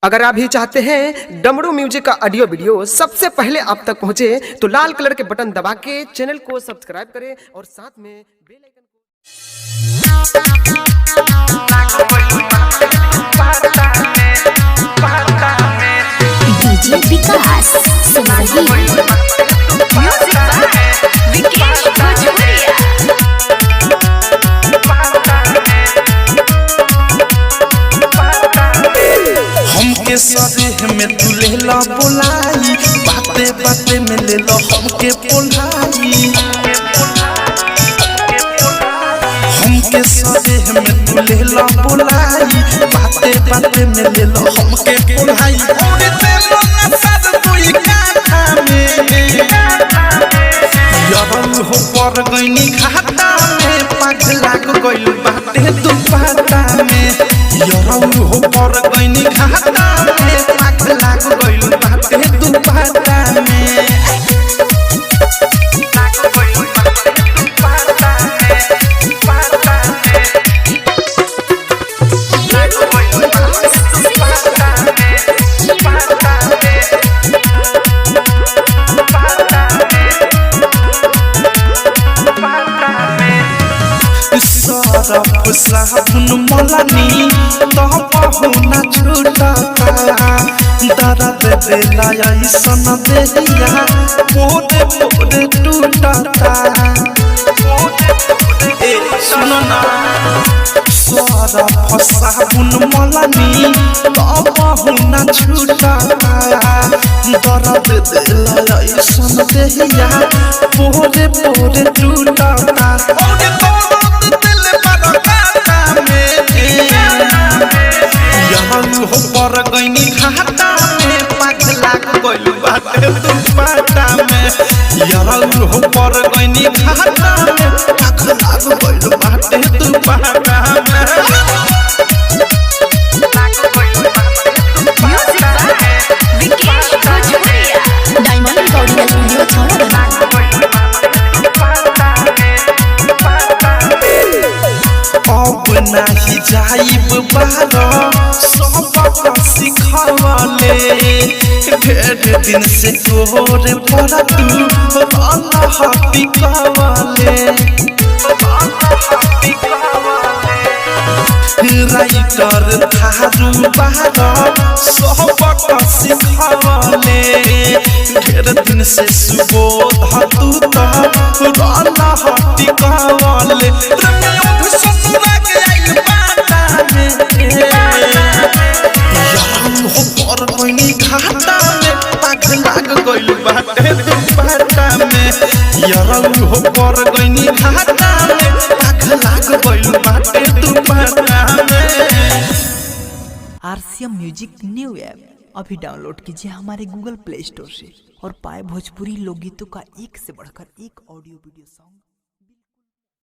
अगर आप भी चाहते हैं डमरू म्यूजिक का ऑडियो वीडियो सबसे पहले आप तक पहुंचे तो लाल कलर के बटन दबा के चैनल को सब्सक्राइब करें और साथ में बेल आइकन डीजे विकास समाही म्यूजिक बाय विकेश भोजपुरिया। हमके सरे में तू ले ला बोलाई, बाते बाते में ले लो हमके बोलाई। हमके सरे में तू ले ला बोलाई, बाते बाते में ले लो हमके बोलाई। और ते लोना साथ कोई काथा में यारन हो पर गईनी खाता में, पगला को गइल बाटे तू पाता में। यारन हो पर गईनी खाता में, पगला को गइल बाटे तू पाता में। सरफ साबुन मलानी तो बहुना छूटता, दर्द देला ऐसन देहिया पोरे पोरे टूटता। ए सुनो ना, सरफ साबुन मलानी तो बहुना छूटता, दर्द देला ऐसन देहिया पोरे पोरे टूटता। हो पर गईनी खाता में, पगला गइल बाटे तू पाटा में। यारन हो पर गईनी खाता में, पगला गइल बाटे तू पाटा में। म्यूजिक बाय विकेश भोजपुरिया। डायमंड रिकॉर्डिंग स्टूडियो छोड़ा। अब नाही जाइब बारो सब सिखवले, ढेर दिन से तोरे पर तू अल्लाह पिकवले। राइटर थारू बारो सब सिखवले, ढेर दिन से सुबोध तू तो अल्लाह पिकवले। खाता में पगला गइल बाटे तू पाटा में। यारन हो पर गईनी खाता में, पगला गइल बाटे तू पाटा में। आरसीएम म्यूजिक न्यू ऐप अभी डाउनलोड कीजिए हमारे गूगल प्ले स्टोर से और पाए भोजपुरी लोकगीतों का एक से बढ़कर एक ऑडियो वीडियो सॉन्ग।